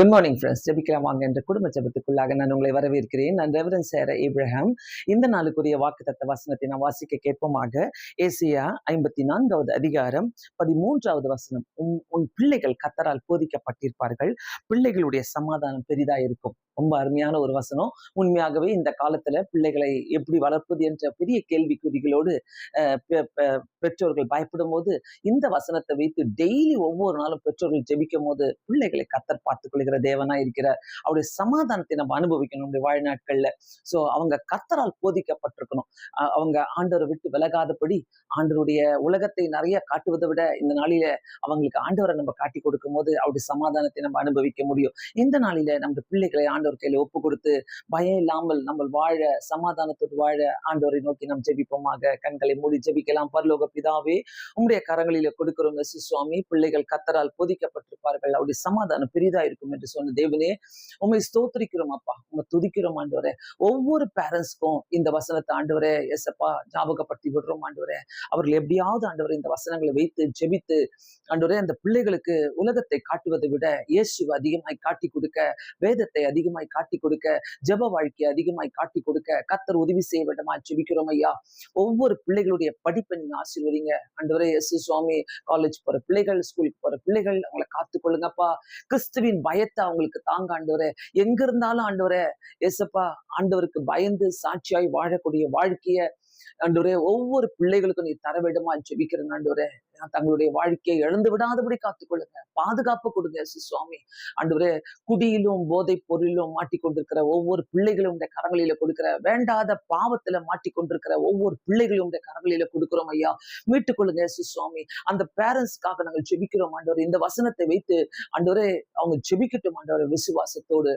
Good morning friends. ஜெபிக்கலாம் வாங்க என்ற குடும்ப ஜெபத்துக்குள்ளாக நான் உங்களை வரவேற்கிறேன். நான் ரெவரண்ட் சேரா ஏப்ரஹாம். இந்த நாளுக்குரிய வாக்குத்தத்த வசனத்தை நான் வாசிக்க கேட்போமாக. ஏசாயா 54வது அதிகாரம் 13வது வசனம். உன் பிள்ளைகள் கர்த்தரால் போதிக்கப்பட்டிருப்பார்கள், பிள்ளைகளுடைய சமாதானம் பெரிதா இருக்கும். ரொம்ப அருமையான ஒரு வசனம். உண்மையாகவே இந்த காலத்துல பிள்ளைகளை எப்படி வளர்ப்பது என்ற பெரிய கேள்விக்குறிகளோடு பெற்றோர்கள் பயப்படும் போது இந்த வசனத்தை வைத்து டெய்லி ஒவ்வொரு நாளும் பெற்றோர்கள் ஜெபிக்கும் போது பிள்ளைகளை கர்த்தர் பார்த்துக் கொள்கிற தேவனா இருக்கிறார். அவருடைய சமாதானத்தை நம்ம அனுபவிக்கணும் நம்முடைய வாழ்நாட்கள்ல. சோ அவங்க கர்த்தரால் போதிக்கப்பட்டிருக்கணும். அவங்க ஆண்டவரை விட்டு விலகாதபடி ஆண்டவருடைய உலகத்தை நிறைய காட்டுவதை விட இந்த நாளில அவங்களுக்கு ஆண்டவரை நம்ம காட்டி கொடுக்கும் போது அவருடைய சமாதானத்தை நம்ம அனுபவிக்க முடியும். இந்த நாளில நம்ம பிள்ளைகளை ஆண்டவர் கையில ஒப்பு கொடுத்து பயம் இல்லாமல் நம்ம வாழ, சமாதானத்தோடு வாழ ஆண்டவரை நோக்கி நாம் ஜெபிப்போமாக. கண்களை மூடி ஜெபிக்கலாம். பரலோக பிதாவே, உங்களுடைய கரங்களில கொடுக்கிறோம் சுவாமி. பிள்ளைகள் கர்த்தரால் போதிக்கப்பட்டிருப்பார்கள், அவருடைய சமாதானம் பெரிதா இருக்கும் என்று சொன்ன தேவனே, உண்மை ஸ்தோத்திரிக்கிறோம் அப்பா, உங்க துதிக்கிறோம் ஆண்டவரே. ஒவ்வொரு பேரண்ட்ஸ்க்கும் இந்த வசனத்தை ஆண்டவரே எஸ்அப்பா ஞாபகப்படுத்தி விடுறோம் ஆண்டவரே. அவர்கள் எப்படியாவது ஆண்டவரை இந்த வசனங்களை வைத்து ஜெபித்து ஆண்டவரே அந்த பிள்ளைகளுக்கு உலகத்தை காட்டுவதை விட இயேசுவை அதிகமாய் காட்டி கொடுக்க, வேதத்தை அதிகமாய் காட்டி கொடுக்க, ஜெப வாழ்க்கையை அதிகமாய் காட்டி கொடுக்க கர்த்தர் உதவி செய்ய வேண்டுமா ஜெபிக்கிறோம் ஐயா. ஒவ்வொரு பிள்ளைகளுடைய படிப்பை நீங்க ஆசீர்வதிங்க ஆண்டவரே. இயேசு சுவாமி, காலேஜ் போற பிள்ளைகள், ஸ்கூலுக்கு போற பிள்ளைகள், அவங்களை காத்துக்கொள்ளுங்கப்பா. கிறிஸ்துவின் பயத்தை அவங்களுக்கு தாங்க ஆண்டவரே. எங்க இருந்தாலும் ஆண்டவரே இயேசப்பா, ஆண்டவருக்கு பயந்து சாட்சியாய் வாழக்கூடிய வாழ்க்கைய ஆண்டவரே ஒவ்வொரு பிள்ளைகளுக்கும் நீ தர வேண்டுமா ஜெபிக்கிறேன் ஆண்டவரே. தங்களுடைய வாழ்க்கையை இழந்து விடாதபடி காத்துக்கொள்ளுங்க, பாதுகாப்பு கொடுங்க சுவாமி. ஆண்டவரே, குடியிலும் போதை பொருளிலும் மாட்டிக்கொண்டிருக்கிற ஒவ்வொரு பிள்ளைகளும் இந்த கரங்களில கொடுக்கிற, வேண்டாத பாவத்துல மாட்டிக்கொண்டிருக்கிற ஒவ்வொரு பிள்ளைகளும் இந்த கரங்களில கொடுக்கிறோம் ஐயா. மீட்டுக் கொள்ளுங்க சுவாமி. அந்த பேரண்ட்ஸ்க்காக நாங்கள் ஜெபிக்கிறோம் ஆண்டவரே. இந்த வசனத்தை வைத்து ஆண்டவரே அவங்க ஜெபிக்கட்டும் ஆண்டவரே, விசுவாசத்தோடு.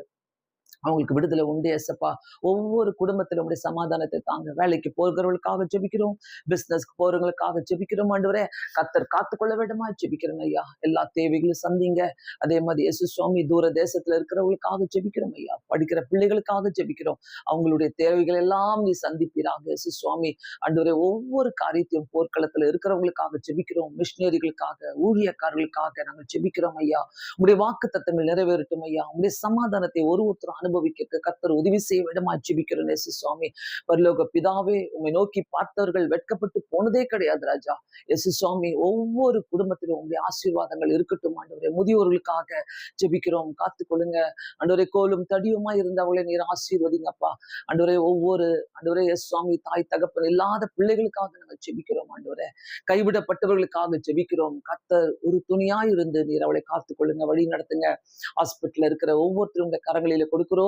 அவங்களுக்கு விடுதலை உண்டு ஏசப்பா. ஒவ்வொரு குடும்பத்திலும் உடைய சமாதானத்தை தாங்க. வேலைக்கு போகிறவர்களுக்காக ஜெபிக்கிறோம், பிசினஸ்க்கு போறவங்களுக்காக ஜெபிக்கிறோம் ஆண்டவரே. கர்த்தர் காத்துக்கொள்ள வேண்டுமா ஜெபிக்கிறோம் ஐயா. எல்லா தேவைகளும் சந்திங்க. அதே மாதிரி இயேசு சுவாமி, தூர தேசத்துல இருக்கிறவங்களுக்காக ஜெபிக்கிறோம் ஐயா. படிக்கிற பிள்ளைகளுக்காக ஜெபிக்கிறோம். அவங்களுடைய தேவைகள் எல்லாம் நீ சந்திப்பீராக இயேசு சுவாமி. ஆண்டவரே, ஒவ்வொரு காரியத்தையும் போர்க்களத்துல இருக்கிறவங்களுக்காக ஜெபிக்கிறோம். மிஷினரிகளுக்காக, ஊழியக்காரர்களுக்காக நாங்கள் ஜெபிக்கிறோம் ஐயா. உங்களுடைய வாக்கு தத்தங்கள் நிறைவேறட்டும் ஐயா. உங்களுடைய சமாதானத்தை ஒருத்தரும் அனுபவிக்க கர்த்தர் உதவி செய்ய வேண்டுமா ஜெபிக்கிறேன் இயேசு சுவாமி. பரலோக பிதாவே, உம்மை நோக்கி பார்த்தவர்கள் வெட்கப்பட்டு போனதே கிடையாது ராஜா. இயேசு சுவாமி, ஒவ்வொரு குடும்பத்திலும் உங்களுடைய ஆசீர்வாதங்கள் இருக்கட்டும் ஆண்டவரே. முதியோர்களுக்காக ஜெபிக்கிறோம், காத்துக்கொள்ளுங்க ஆண்டவரே. கோலும் தடியுமா இருந்தவங்களை நீர் ஆசீர்வதிங்கப்பா ஆண்டவரே. ஒவ்வொரு ஆண்டவரே இயேசு சுவாமி, தாய் தகப்பன் இல்லாத பிள்ளைகளுக்காக நாங்கள் ஜெபிக்கிறோம் ஆண்டவரே. கைவிடப்பட்டவர்களுக்காக ஜெபிக்கிறோம். கர்த்தர் ஒரு துணியாய் இருந்து நீர் அவளை காத்துக்கொள்ளுங்க, வழி நடத்துங்க. ஹாஸ்பிட்டல்ல இருக்கிற ஒவ்வொருத்தரும் இந்த கரங்களில கொடுக்கிறோம்.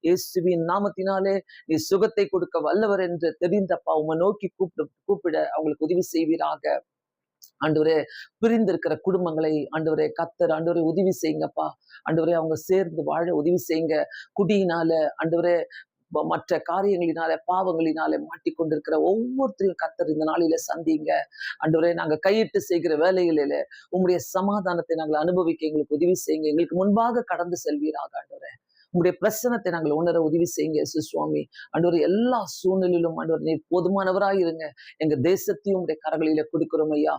இயேசுவின் நாமத்தினாலே நீ சுகத்தை கொடுக்க வல்லவர் என்று தெரிந்தப்பா, உம்மை நோக்கி கூப்பிட அவங்களுக்கு உதவி செய்வீராக ஆண்டவரே. பிரிந்திருக்கிற குடும்பங்களை ஆண்டவரே கர்த்தர் ஆண்டவரே உதவி செய்யுங்கப்பா ஆண்டவரே. அவங்க சேர்ந்து வாழ உதவி செய்யுங்க. குடியினால ஆண்டவரே, மற்ற காரியங்களினால, பாவங்களினால மாட்டிக்கொண்டிருக்கிற ஒவ்வொருத்தரையும் கர்த்தர் இந்த நாளில சந்திங்க ஆண்டவரே. நாங்க கையிட்டு செய்கிற வேலைகளில உங்களுடைய சமாதானத்தை நாங்கள் அனுபவிக்க எங்களுக்கு உதவி செய்யுங்க. எங்களுக்கு முன்பாக கடந்து செல்வீராக ஆண்டவரே. உங்களுடைய பிரசனத்தை நாங்கள் உணர உதவி செய்யுங்க சுவாமி. ஆண்டவர் எல்லா சூழ்நிலையிலும் ஆண்டவர் நீர் போதுமானவராய் இருங்க. எங்க தேசத்தையும் உங்களுடைய கரங்களில கொடுக்கிறோம் ஐயா.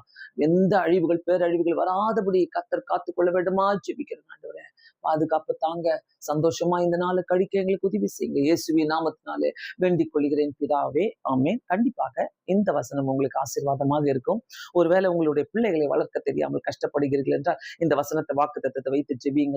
எந்த அழிவுகள், பேரழிவுகள் வராதபடி கர்த்தர் காத்துக்கொள்ள வேண்டுமா ஜெபிக்கிறேன் ஆண்டவரே. பாதுகாப்பு தாங்க. சந்தோஷமா இந்த நாளை கழிக்க எங்களுக்கு உதவி செய்யுங்க. இயேசுவின் நாமத்தினாலே வேண்டிக் கொள்கிறேன் பிதாவே, ஆமென். கண்டிப்பாக இந்த வசனம் உங்களுக்கு ஆசீர்வாதமாக இருக்கும். ஒருவேளை உங்களுடைய பிள்ளைகளை வளர்க்க தெரியாமல் கஷ்டப்படுகிறீர்கள் என்றால் இந்த வசனத்தை, வாக்குத்தத்தத்தை வைத்து ஜெபியுங்கள்.